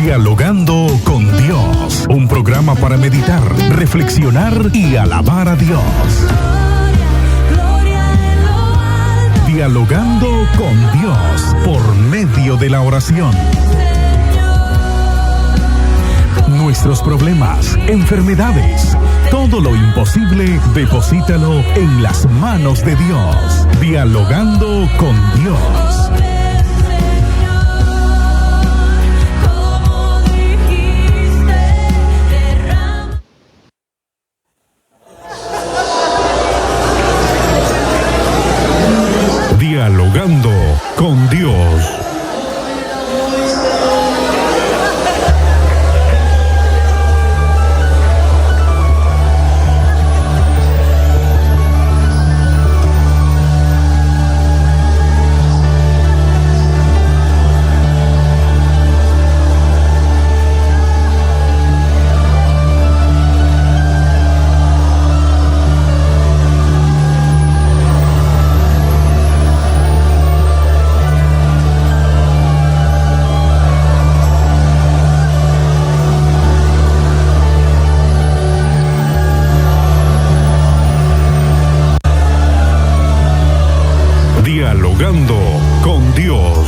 Dialogando con Dios, un programa para meditar, reflexionar y alabar a Dios. Dialogando con Dios por medio de la oración. Nuestros problemas, enfermedades, todo lo imposible, deposítalo en las manos de Dios. Dialogando con Dios. Dialogando con Dios. Dialogando con Dios.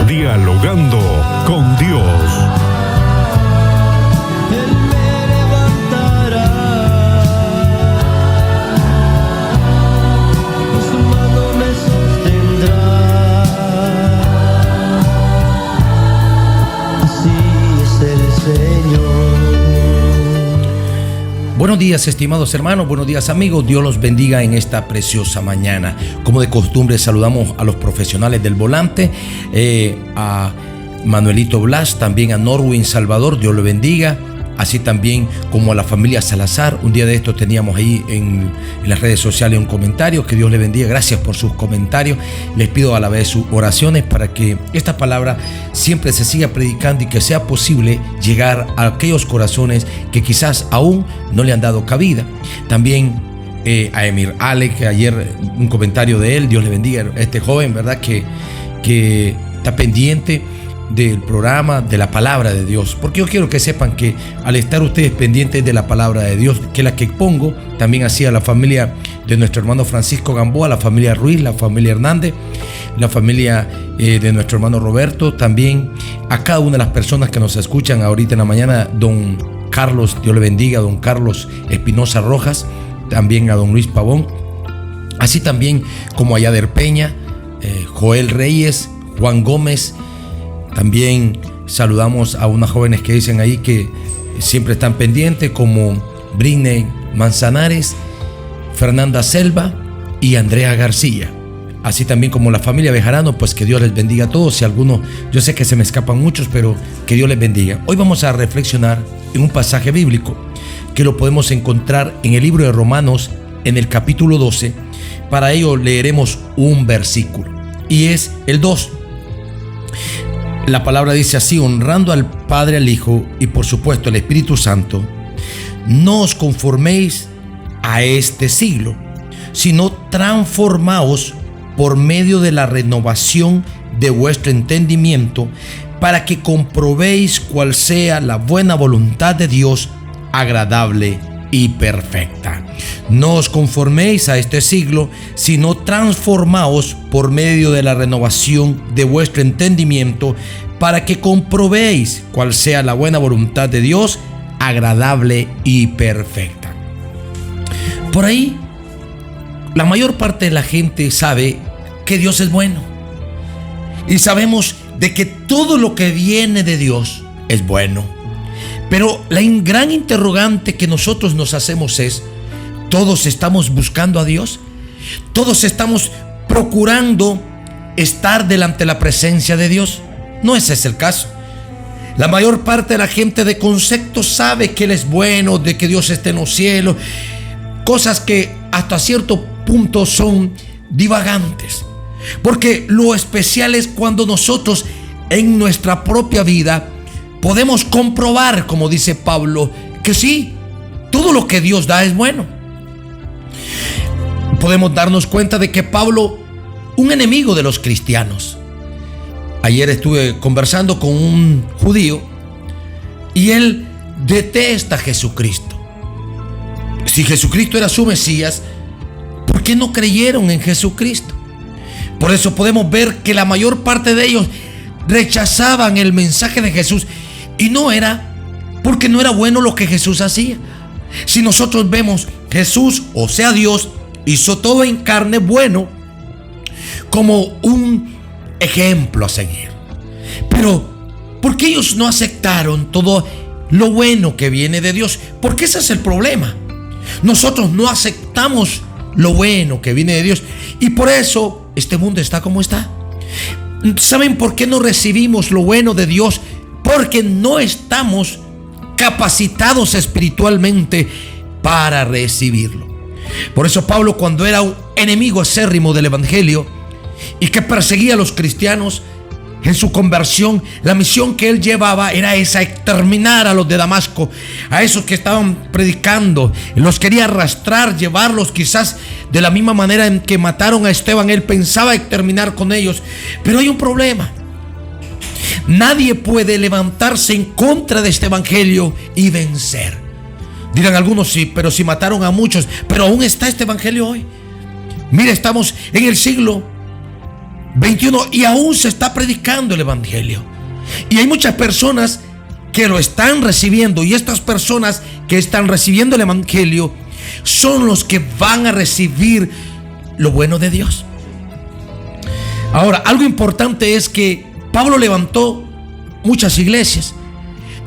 Dialogando con Dios. Él me levantará, con su mano me sostendrá. Así es el Señor. Buenos días, estimados hermanos, buenos días amigos, Dios los bendiga en esta preciosa mañana. Como de costumbre saludamos a los profesionales del volante, a Manuelito Blas, también a Norwin Salvador, Dios lo bendiga, así también como a la familia Salazar. Un día de esto teníamos ahí en las redes sociales un comentario, que Dios le bendiga, gracias por sus comentarios. Les pido a la vez sus oraciones para que esta palabra siempre se siga predicando y que sea posible llegar a aquellos corazones que quizás aún no le han dado cabida. También a Emir Ale, que ayer un comentario de él, Dios le bendiga, este joven, ¿verdad? Que está pendiente del programa, de la palabra de Dios, porque yo quiero que sepan que al estar ustedes pendientes de la palabra de Dios, que es la que pongo, también así a la familia de nuestro hermano Francisco Gamboa, la familia Ruiz, la familia Hernández, la familia de nuestro hermano Roberto, también a cada una de las personas que nos escuchan ahorita en la mañana, don Carlos, Dios le bendiga, a don Carlos Espinosa Rojas, también a don Luis Pavón, así también como a Yader Peña, Joel Reyes, Juan Gómez. También saludamos a unas jóvenes que dicen ahí que siempre están pendientes, como Britney Manzanares, Fernanda Selva y Andrea García. Así también como la familia Bejarano, pues que Dios les bendiga a todos. Si alguno, yo sé que se me escapan muchos, pero que Dios les bendiga. Hoy vamos a reflexionar en un pasaje bíblico que lo podemos encontrar en el libro de Romanos, en el capítulo 12. Para ello leeremos un versículo, y es el 2. La palabra dice así: honrando al Padre, al Hijo y por supuesto al Espíritu Santo, no os conforméis a este siglo, sino transformaos por medio de la renovación de vuestro entendimiento, para que comprobéis cuál sea la buena voluntad de Dios, agradable y perfecta. No os conforméis a este siglo, sino transformaos por medio de la renovación de vuestro entendimiento, para que comprobéis cuál sea la buena voluntad de Dios, agradable y perfecta. Por ahí, la mayor parte de la gente sabe que Dios es bueno, y sabemos de que todo lo que viene de Dios es bueno. Pero la gran interrogante que nosotros nos hacemos es: ¿todos estamos buscando a Dios? ¿Todos estamos procurando estar delante de la presencia de Dios? No, ese es el caso. La mayor parte de la gente de concepto sabe que Él es bueno, de que Dios está en los cielos, cosas que hasta cierto punto son divagantes. Porque lo especial es cuando nosotros en nuestra propia vida podemos comprobar, como dice Pablo, que sí, todo lo que Dios da es bueno. Podemos darnos cuenta de que Pablo, un enemigo de los cristianos. Ayer estuve conversando con un judío y él detesta a Jesucristo. Si Jesucristo era su Mesías, ¿por qué no creyeron en Jesucristo? Por eso podemos ver que la mayor parte de ellos rechazaban el mensaje de Jesús, y no era porque no era bueno lo que Jesús hacía. Si nosotros vemos, Jesús, o sea Dios, hizo todo en carne bueno como un ejemplo a seguir. Pero ¿por qué ellos no aceptaron todo lo bueno que viene de Dios? Porque ese es el problema. Nosotros no aceptamos lo bueno que viene de Dios, y por eso este mundo está como está. ¿Saben por qué no recibimos lo bueno de Dios? Porque no estamos capacitados espiritualmente para recibirlo. Por eso Pablo, cuando era un enemigo acérrimo del evangelio y que perseguía a los cristianos, en su conversión, la misión que él llevaba era esa: exterminar a los de Damasco, a esos que estaban predicando. Los quería arrastrar, llevarlos, quizás de la misma manera en que mataron a Esteban. Él pensaba exterminar con ellos. Pero hay un problema: nadie puede levantarse en contra de este evangelio y vencer. Dirán algunos: sí, pero si mataron a muchos, pero aún está este evangelio hoy. Mira, estamos en el siglo 21 y aún se está predicando el evangelio, y hay muchas personas que lo están recibiendo, y estas personas que están recibiendo el evangelio son los que van a recibir lo bueno de Dios. Ahora, algo importante es que Pablo levantó muchas iglesias,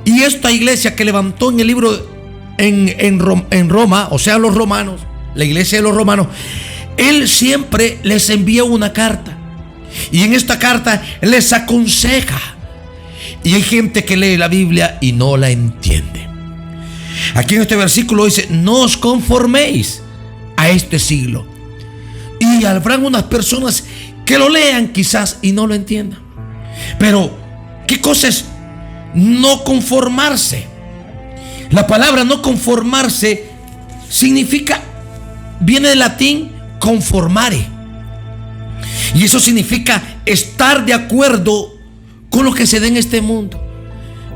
y esta iglesia que levantó en el libro en Roma, o sea los romanos, la iglesia de los romanos, él siempre les envía una carta. Y en esta carta les aconseja. Y hay gente que lee la Biblia y no la entiende. Aquí en este versículo dice: no os conforméis a este siglo. Y habrán unas personas que lo lean quizás y no lo entiendan. Pero ¿qué cosa es no conformarse? La palabra no conformarse significa, viene del latín conformare, y eso significa estar de acuerdo con lo que se da en este mundo.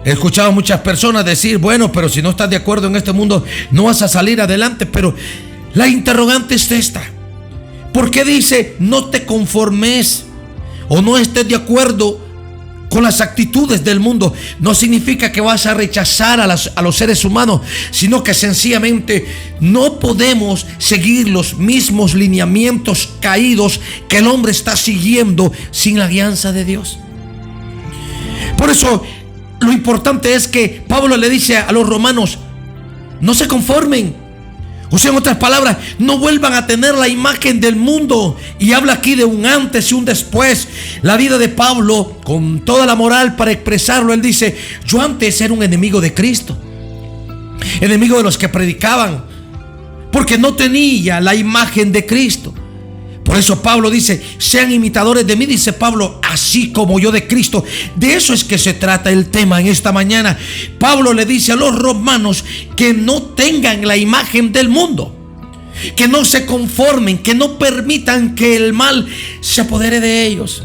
He escuchado a muchas personas decir: bueno, pero si no estás de acuerdo en este mundo, no vas a salir adelante. Pero la interrogante es esta: ¿por qué dice no te conformes o no estés de acuerdo con las actitudes del mundo, no significa que vas a rechazar a los seres humanos, sino que sencillamente no podemos seguir los mismos lineamientos caídos que el hombre está siguiendo sin la guianza de Dios. Por eso lo importante es que Pablo le dice a los romanos: no se conformen. O sea, en otras palabras, no vuelvan a tener la imagen del mundo. Y habla aquí de un antes y un después. La vida de Pablo, con toda la moral para expresarlo, él dice: yo antes era un enemigo de Cristo, enemigo de los que predicaban, porque no tenía la imagen de Cristo. Por eso Pablo dice: sean imitadores de mí, dice Pablo, así como yo de Cristo. De eso es que se trata el tema en esta mañana. Pablo le dice a los romanos que no tengan la imagen del mundo, que no se conformen, que no permitan que el mal se apodere de ellos.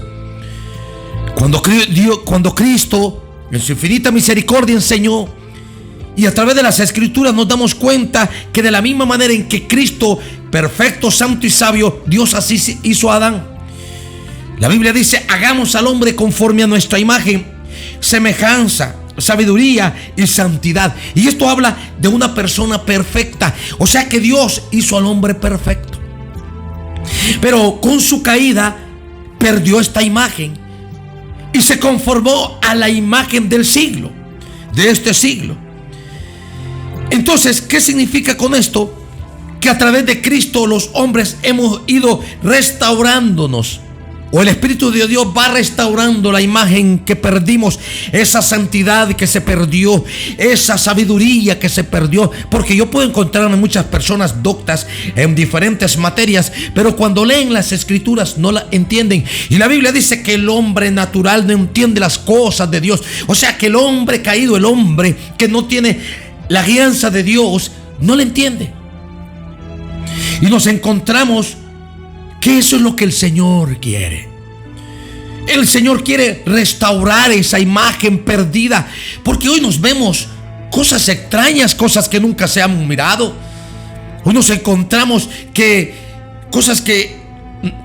Cuando Cristo en su infinita misericordia enseñó, y a través de las escrituras nos damos cuenta que de la misma manera en que Cristo, perfecto, santo y sabio, Dios así hizo a Adán. La Biblia dice: hagamos al hombre conforme a nuestra imagen, semejanza, sabiduría y santidad. Y esto habla de una persona perfecta. O sea que Dios hizo al hombre perfecto, pero con su caída perdió esta imagen y se conformó a la imagen del siglo, de este siglo. Entonces, ¿qué significa con esto? Que a través de Cristo los hombres hemos ido restaurándonos, o el Espíritu de Dios va restaurando la imagen que perdimos, esa santidad que se perdió, esa sabiduría que se perdió. Porque yo puedo encontrarme muchas personas doctas en diferentes materias, pero cuando leen las escrituras no la entienden. Y la Biblia dice que el hombre natural no entiende las cosas de Dios. O sea que el hombre caído, el hombre que no tiene la guianza de Dios, no le entiende. Y nos encontramos que eso es lo que el Señor quiere. El Señor quiere restaurar esa imagen perdida, porque hoy nos vemos cosas extrañas, cosas que nunca se han mirado. Hoy nos encontramos que cosas que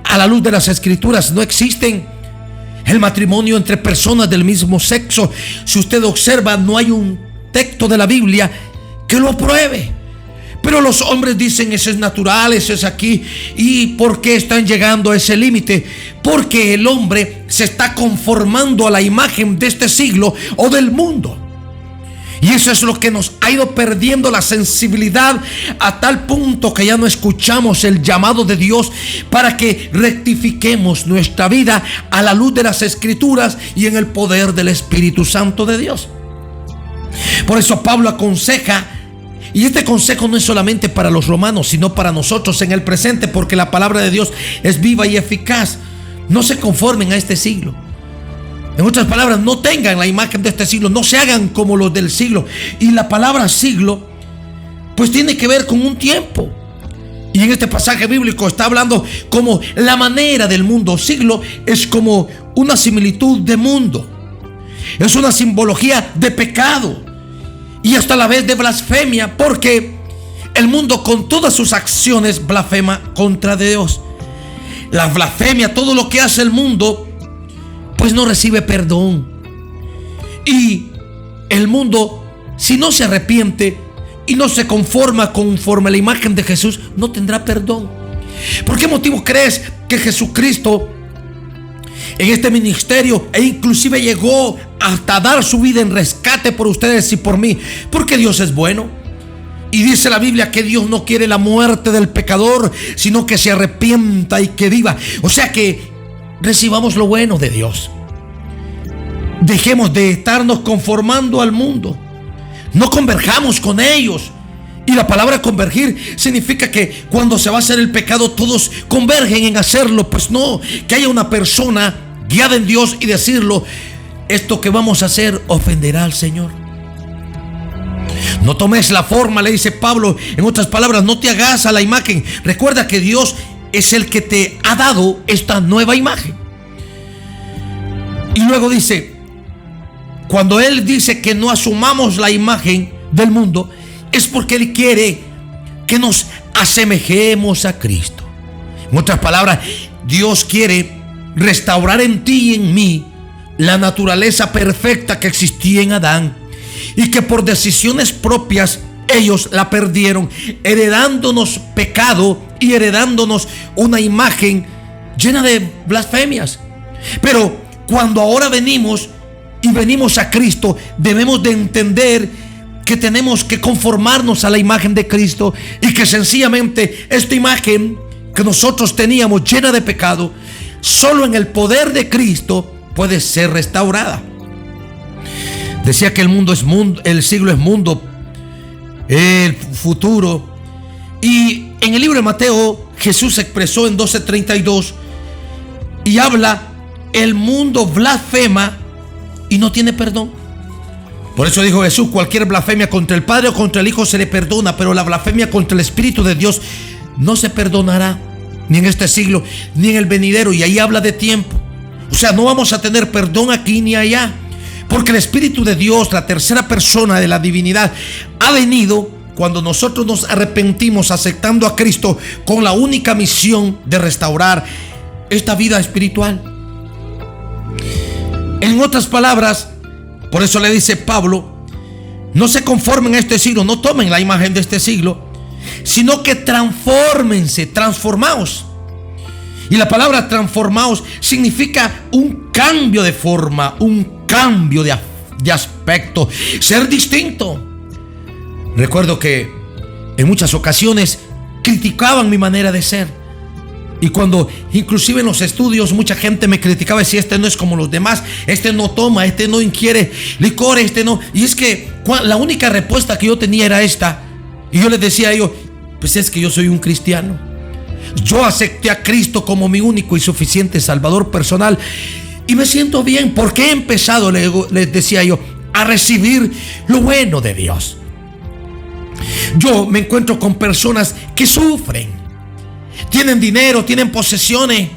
a la luz de las escrituras no existen. El matrimonio entre personas del mismo sexo, si usted observa, no hay un texto de la Biblia que lo apruebe. Pero los hombres dicen: eso es natural, eso es aquí. ¿Y por qué están llegando a ese límite? Porque el hombre se está conformando a la imagen de este siglo o del mundo. Y eso es lo que nos ha ido perdiendo la sensibilidad, a tal punto que ya no escuchamos el llamado de Dios para que rectifiquemos nuestra vida a la luz de las escrituras y en el poder del Espíritu Santo de Dios. Por eso Pablo aconseja, y este consejo no es solamente para los romanos, sino para nosotros en el presente, porque la palabra de Dios es viva y eficaz. No se conformen a este siglo. En otras palabras, no tengan la imagen de este siglo, no se hagan como los del siglo. Y la palabra siglo, pues tiene que ver con un tiempo. Y en este pasaje bíblico está hablando como la manera del mundo. Siglo es como una similitud de mundo, es una simbología de pecado y hasta la vez de blasfemia, porque el mundo con todas sus acciones blasfema contra Dios. La blasfemia, todo lo que hace el mundo, pues no recibe perdón. Y el mundo, si no se arrepiente y no se conforma conforme a la imagen de Jesús, no tendrá perdón. ¿Por qué motivo crees que Jesucristo en este ministerio e inclusive llegó hasta dar su vida en rescate por ustedes y por mí? Porque Dios es bueno. Y dice la Biblia que Dios no quiere la muerte del pecador, sino que se arrepienta y que viva. O sea que recibamos lo bueno de Dios. Dejemos de estarnos conformando al mundo. No converjamos con ellos. Y la palabra convergir significa que cuando se va a hacer el pecado todos convergen en hacerlo. Pues no, que haya una persona guiada en Dios y decirlo: esto que vamos a hacer ofenderá al Señor. No tomes la forma, le dice Pablo, en otras palabras, no te hagas a la imagen. Recuerda que Dios es el que te ha dado esta nueva imagen. Y luego dice, cuando Él dice que no asumamos la imagen del mundo, es porque Él quiere que nos asemejemos a Cristo. En otras palabras, Dios quiere restaurar en ti y en mí la naturaleza perfecta que existía en Adán y que por decisiones propias ellos la perdieron, heredándonos pecado y heredándonos una imagen llena de blasfemias. Pero cuando ahora venimos a Cristo, debemos de entender que tenemos que conformarnos a la imagen de Cristo y que sencillamente esta imagen que nosotros teníamos llena de pecado, solo en el poder de Cristo puede ser restaurada. Decía que el mundo es mundo, el siglo es mundo, el futuro. Y en el libro de Mateo, Jesús expresó en 12:32 y habla: el mundo blasfema y no tiene perdón. Por eso dijo Jesús: cualquier blasfemia contra el Padre o contra el Hijo se le perdona, pero la blasfemia contra el Espíritu de Dios no se perdonará, ni en este siglo, ni en el venidero. Y ahí habla de tiempo. O sea, no vamos a tener perdón aquí ni allá, porque el Espíritu de Dios, la tercera persona de la divinidad, ha venido cuando nosotros nos arrepentimos, aceptando a Cristo con la única misión de restaurar esta vida espiritual. En otras palabras, por eso le dice Pablo: no se conformen a este siglo, no tomen la imagen de este siglo, sino que transfórmense, transformaos. Y la palabra transformaos significa un cambio de forma, un cambio de aspecto, ser distinto. Recuerdo que en muchas ocasiones criticaban mi manera de ser. Y cuando inclusive en los estudios mucha gente me criticaba, decía: este no es como los demás, este no toma, este no ingiere licor, este no. Y es que la única respuesta que yo tenía era esta. Y yo les decía a ellos: pues es que yo soy un cristiano. Yo acepté a Cristo como mi único y suficiente Salvador personal y me siento bien porque he empezado, les decía yo, a recibir lo bueno de Dios. Yo me encuentro con personas que sufren, tienen dinero, tienen posesiones,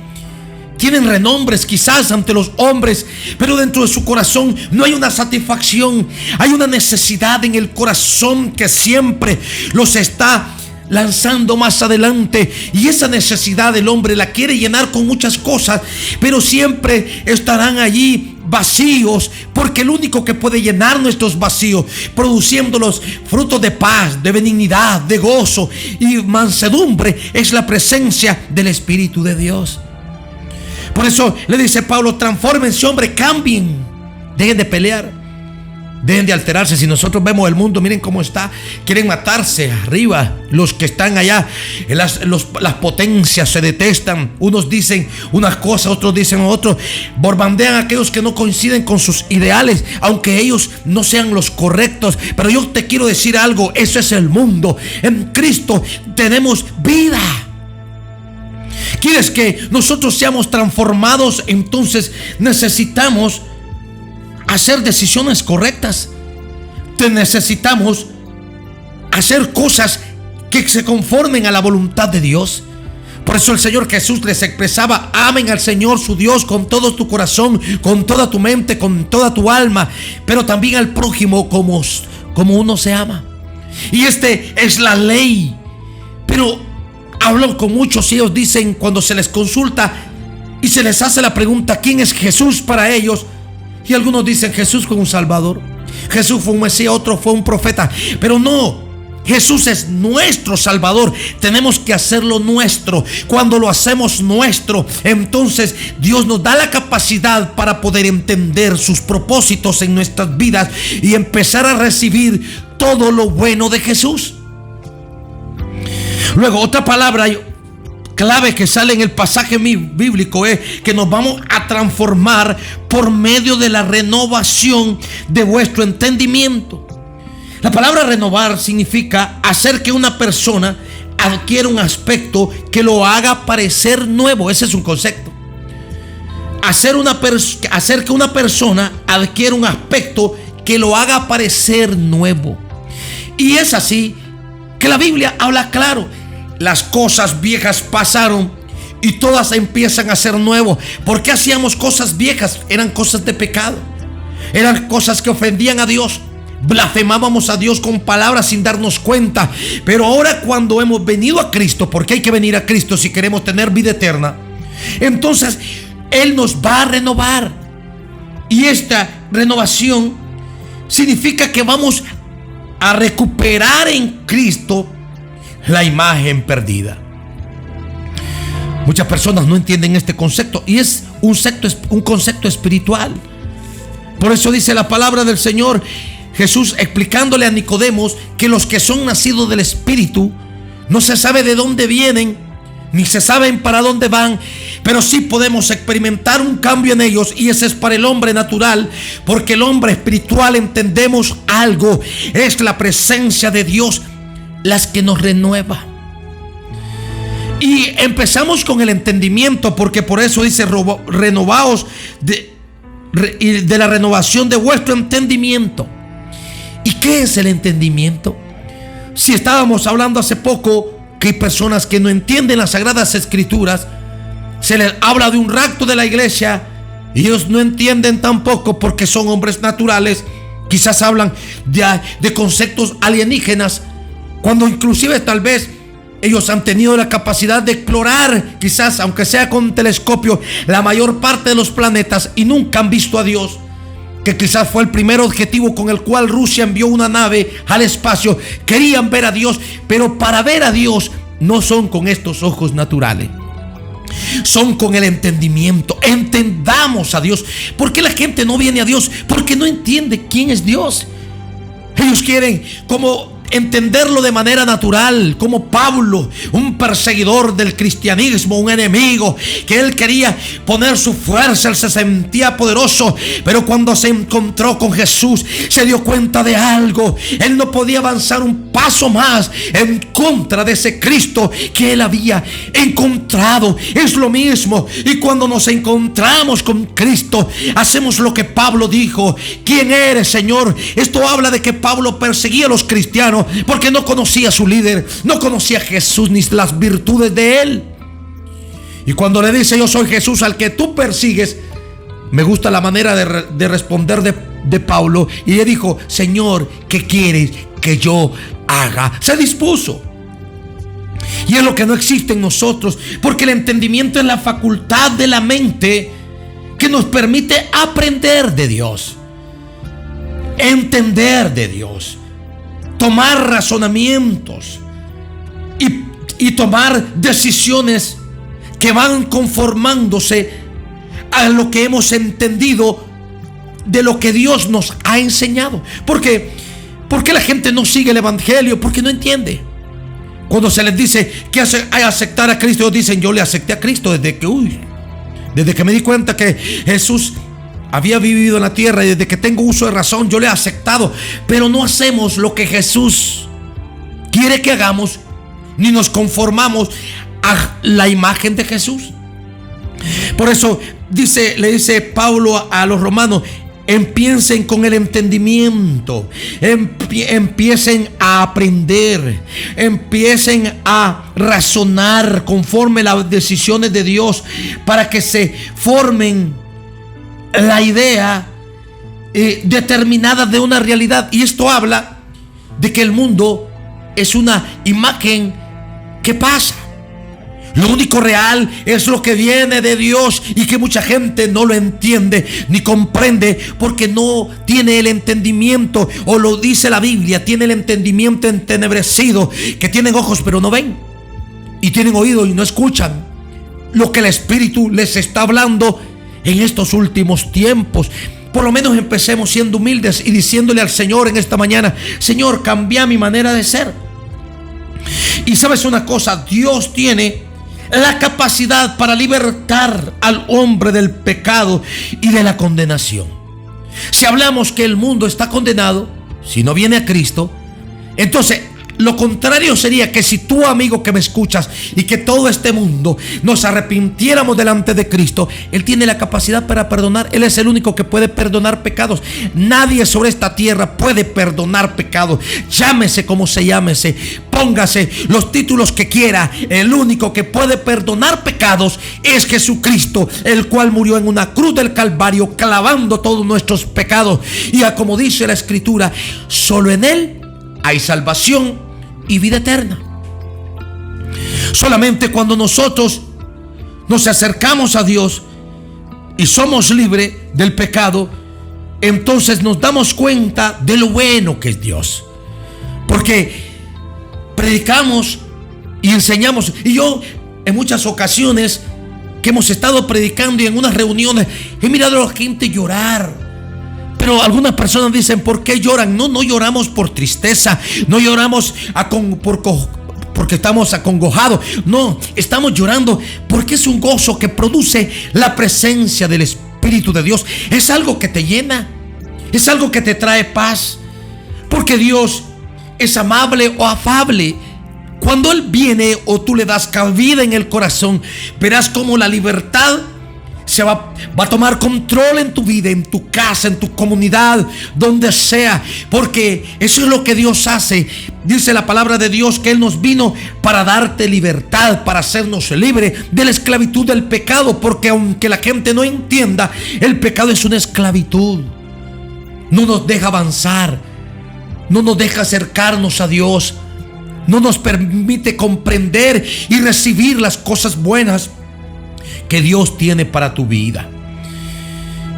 tienen renombres quizás ante los hombres, pero dentro de su corazón no hay una satisfacción. Hay una necesidad en el corazón que siempre los está lanzando más adelante, y esa necesidad del hombre la quiere llenar con muchas cosas, pero siempre estarán allí vacíos, porque el único que puede llenar nuestros vacíos, produciendo los frutos de paz, de benignidad, de gozo y mansedumbre, es la presencia del Espíritu de Dios. Por eso le dice Pablo: transfórmense, hombre, cambien, dejen de pelear, dejen de alterarse. Si nosotros vemos el mundo, miren cómo está, quieren matarse arriba, los que están allá, las potencias se detestan, unos dicen unas cosas, otros dicen otros, borbandean a aquellos que no coinciden con sus ideales, aunque ellos no sean los correctos. Pero yo te quiero decir algo: eso es el mundo. En Cristo tenemos vida. ¿Quieres que nosotros seamos transformados? Entonces necesitamos hacer decisiones correctas. Necesitamos hacer cosas que se conformen a la voluntad de Dios. Por eso el Señor Jesús les expresaba: amen al Señor su Dios con todo tu corazón, con toda tu mente, con toda tu alma, pero también al prójimo como uno se ama. Y este es la ley. Pero hablo con muchos y ellos dicen, cuando se les consulta y se les hace la pregunta: ¿quién es Jesús para ellos? Y algunos dicen: Jesús fue un Salvador, Jesús fue un Mesías, otro fue un profeta. Pero no, Jesús es nuestro Salvador. Tenemos que hacerlo nuestro. Cuando lo hacemos nuestro, entonces Dios nos da la capacidad para poder entender sus propósitos en nuestras vidas y empezar a recibir todo lo bueno de Jesús. Luego, otra palabra clave que sale en el pasaje bíblico es que nos vamos a transformar por medio de la renovación de vuestro entendimiento. La palabra renovar significa hacer que una persona adquiera un aspecto que lo haga parecer nuevo. Ese es un concepto. Hacer que una persona adquiera un aspecto que lo haga parecer nuevo. Y es así que la Biblia habla claro: las cosas viejas pasaron y todas empiezan a ser nuevas. ¿Por qué hacíamos cosas viejas? Eran cosas de pecado, eran cosas que ofendían a Dios, blasfemábamos a Dios con palabras sin darnos cuenta. Pero ahora, cuando hemos venido a Cristo, porque hay que venir a Cristo si queremos tener vida eterna, entonces Él nos va a renovar. Y esta renovación significa que vamos a recuperar en Cristo la imagen perdida. Muchas personas no entienden este concepto y es un concepto espiritual. Por eso dice la palabra del Señor, Jesús explicándole a Nicodemos que los que son nacidos del Espíritu no se sabe de dónde vienen, ni se saben para dónde van, pero sí podemos experimentar un cambio en ellos, y ese es para el hombre natural, porque el hombre espiritual entendemos algo: es la presencia de Dios las que nos renueva. Y empezamos con el entendimiento, porque por eso dice: renovaos de la renovación de vuestro entendimiento. ¿Y qué es el entendimiento? Si estábamos hablando hace poco que hay personas que no entienden las Sagradas Escrituras, se les habla de un rapto de la iglesia y ellos no entienden tampoco, porque son hombres naturales. Quizás hablan de conceptos alienígenas, cuando inclusive tal vez ellos han tenido la capacidad de explorar, quizás aunque sea con telescopio, la mayor parte de los planetas y nunca han visto a Dios, que quizás fue el primer objetivo con el cual Rusia envió una nave al espacio. Querían ver a Dios, pero para ver a Dios no son con estos ojos naturales, son con el entendimiento. Entendamos a Dios. ¿Por qué la gente no viene a Dios? Porque no entiende quién es Dios. Ellos quieren como entenderlo de manera natural, como Pablo, un perseguidor del cristianismo, un enemigo, que él quería poner su fuerza, él se sentía poderoso, pero cuando se encontró con Jesús se dio cuenta de algo: él no podía avanzar un paso más en contra de ese Cristo que él había encontrado. Es lo mismo, y cuando nos encontramos con Cristo hacemos lo que Pablo dijo: ¿quién eres, Señor? Esto habla de que Pablo perseguía a los cristianos porque no conocía a su líder, no conocía a Jesús ni las virtudes de él. Y cuando le dice: yo soy Jesús al que tú persigues, me gusta la manera de responder de Pablo, y le dijo: Señor, ¿qué quieres que yo haga? Se dispuso. Y es lo que no existe en nosotros, porque el entendimiento es la facultad de la mente que nos permite aprender de Dios, entender de Dios, tomar razonamientos y tomar decisiones que van conformándose a lo que hemos entendido de lo que Dios nos ha enseñado. ¿Por qué la gente no sigue el evangelio? Porque no entiende. Cuando se les dice que hay aceptar a Cristo, ellos dicen: yo le acepté a Cristo desde que me di cuenta que Jesús había vivido en la tierra, y desde que tengo uso de razón yo le he aceptado. Pero no hacemos lo que Jesús quiere que hagamos, ni nos conformamos a la imagen de Jesús. Por eso le dice Pablo a los romanos: empiecen con el entendimiento, empiecen a aprender, empiecen a razonar conforme las decisiones de Dios, para que se formen la idea determinada de una realidad. Y esto habla de que el mundo es una imagen que pasa. Lo único real es lo que viene de Dios, y que mucha gente no lo entiende ni comprende, porque no tiene el entendimiento, o lo dice la Biblia, tiene el entendimiento entenebrecido, que tienen ojos pero no ven, y tienen oídos y no escuchan lo que el Espíritu les está hablando en estos últimos tiempos. Por lo menos empecemos siendo humildes y diciéndole al Señor en esta mañana: Señor, cambia mi manera de ser. Y sabes una cosa, Dios tiene la capacidad para libertar al hombre del pecado y de la condenación. Si hablamos que el mundo está condenado, si no viene a Cristo, entonces lo contrario sería que si tú, amigo que me escuchas, y que todo este mundo nos arrepintiéramos delante de Cristo, Él tiene la capacidad para perdonar. Él es el único que puede perdonar pecados. Nadie sobre esta tierra puede perdonar pecados. Llámese como se llámese, póngase los títulos que quiera. El único que puede perdonar pecados es Jesucristo, el cual murió en una cruz del Calvario, clavando todos nuestros pecados. Y como dice la Escritura, solo en Él hay salvación y vida eterna. Solamente cuando nosotros nos acercamos a Dios, y somos libres del pecado, entonces nos damos cuenta de lo bueno que es Dios. Porque predicamos y enseñamos. Y yo en muchas ocasiones que hemos estado predicando y en unas reuniones he mirado a la gente llorar. Pero algunas personas dicen, ¿por qué lloran? No lloramos por tristeza, no lloramos porque estamos acongojados. No, estamos llorando porque es un gozo que produce la presencia del Espíritu de Dios. Es algo que te llena, es algo que te trae paz, porque Dios es amable o afable. Cuando Él viene o tú le das cabida en el corazón, verás cómo la libertad se va a tomar control en tu vida, en tu casa, en tu comunidad, donde sea, porque eso es lo que Dios hace. Dice la palabra de Dios que Él nos vino para darte libertad, para hacernos libres de la esclavitud del pecado, porque aunque la gente no entienda, el pecado es una esclavitud. No nos deja avanzar, no nos deja acercarnos a Dios, no nos permite comprender y recibir las cosas buenas que Dios tiene para tu vida.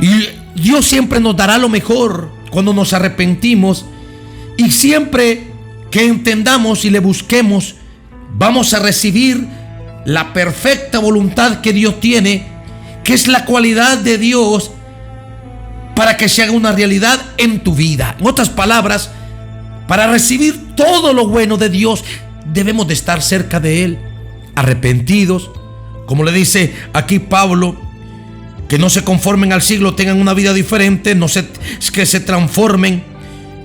Y Dios siempre nos dará lo mejor cuando nos arrepentimos, y siempre que entendamos y le busquemos, vamos a recibir la perfecta voluntad que Dios tiene, que es la cualidad de Dios para que se haga una realidad en tu vida. En otras palabras, para recibir todo lo bueno de Dios, debemos de estar cerca de Él, arrepentidos, como le dice aquí Pablo, que no se conformen al siglo, tengan una vida diferente, que se transformen,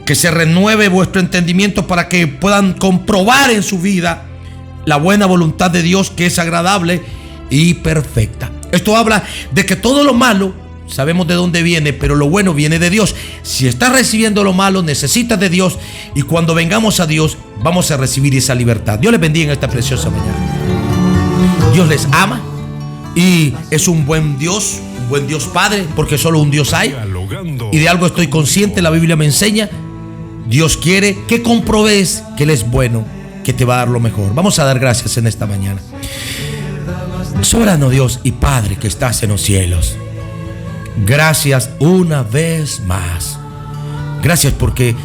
que se renueve vuestro entendimiento para que puedan comprobar en su vida la buena voluntad de Dios, que es agradable y perfecta. Esto habla de que todo lo malo sabemos de dónde viene, pero lo bueno viene de Dios. Si estás recibiendo lo malo, necesitas de Dios, y cuando vengamos a Dios vamos a recibir esa libertad. Dios les bendiga en esta preciosa mañana. Dios les ama y es un buen Dios Padre, porque solo un Dios hay. Y de algo estoy consciente, la Biblia me enseña, Dios quiere que comprobes que Él es bueno, que te va a dar lo mejor. Vamos a dar gracias en esta mañana. Soberano Dios y Padre que estás en los cielos, gracias una vez más. Gracias porque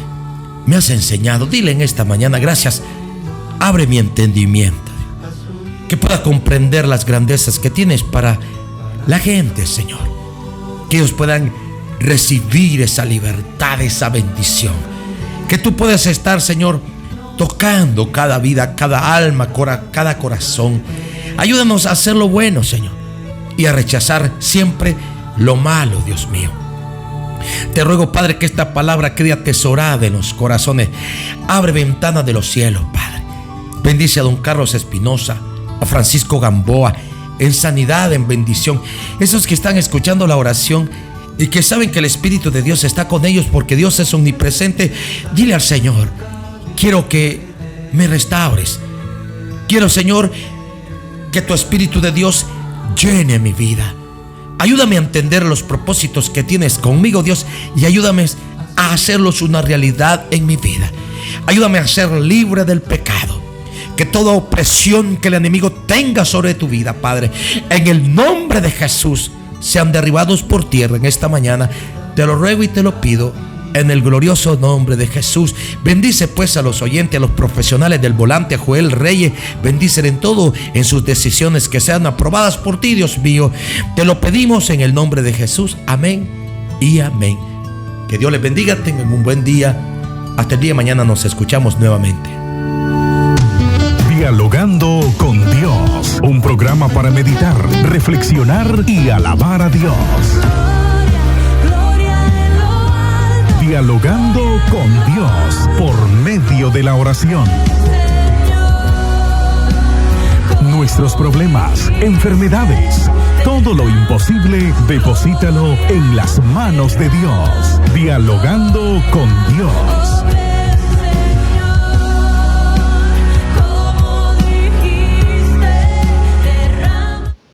me has enseñado. Dile en esta mañana, gracias, abre mi entendimiento, que pueda comprender las grandezas que tienes para la gente, Señor. Que ellos puedan recibir esa libertad, esa bendición. Que tú puedas estar, Señor, tocando cada vida, cada alma, cada corazón. Ayúdanos a hacer lo bueno, Señor, y a rechazar siempre lo malo, Dios mío. Te ruego, Padre, que esta palabra quede atesorada en los corazones. Abre ventanas de los cielos, Padre. Bendice a don Carlos Espinosa, a Francisco Gamboa, en sanidad, en bendición. Esos que están escuchando la oración y que saben que el Espíritu de Dios está con ellos porque Dios es omnipresente, dile al Señor, quiero que me restaures. Quiero, Señor, que tu Espíritu de Dios llene mi vida. Ayúdame a entender los propósitos que tienes conmigo, Dios, y ayúdame a hacerlos una realidad en mi vida. Ayúdame a ser libre del pecado. Que toda opresión que el enemigo tenga sobre tu vida, Padre, en el nombre de Jesús, sean derribados por tierra en esta mañana. Te lo ruego y te lo pido en el glorioso nombre de Jesús. Bendice pues a los oyentes, a los profesionales del volante, a Joel Reyes. Bendícele en todo, en sus decisiones, que sean aprobadas por ti, Dios mío. Te lo pedimos en el nombre de Jesús. Amén y amén. Que Dios les bendiga, tengan un buen día. Hasta el día de mañana nos escuchamos nuevamente. Dialogando con Dios, un programa para meditar, reflexionar y alabar a Dios. Dialogando con Dios por medio de la oración. Nuestros problemas, enfermedades, todo lo imposible, deposítalo en las manos de Dios. Dialogando con Dios.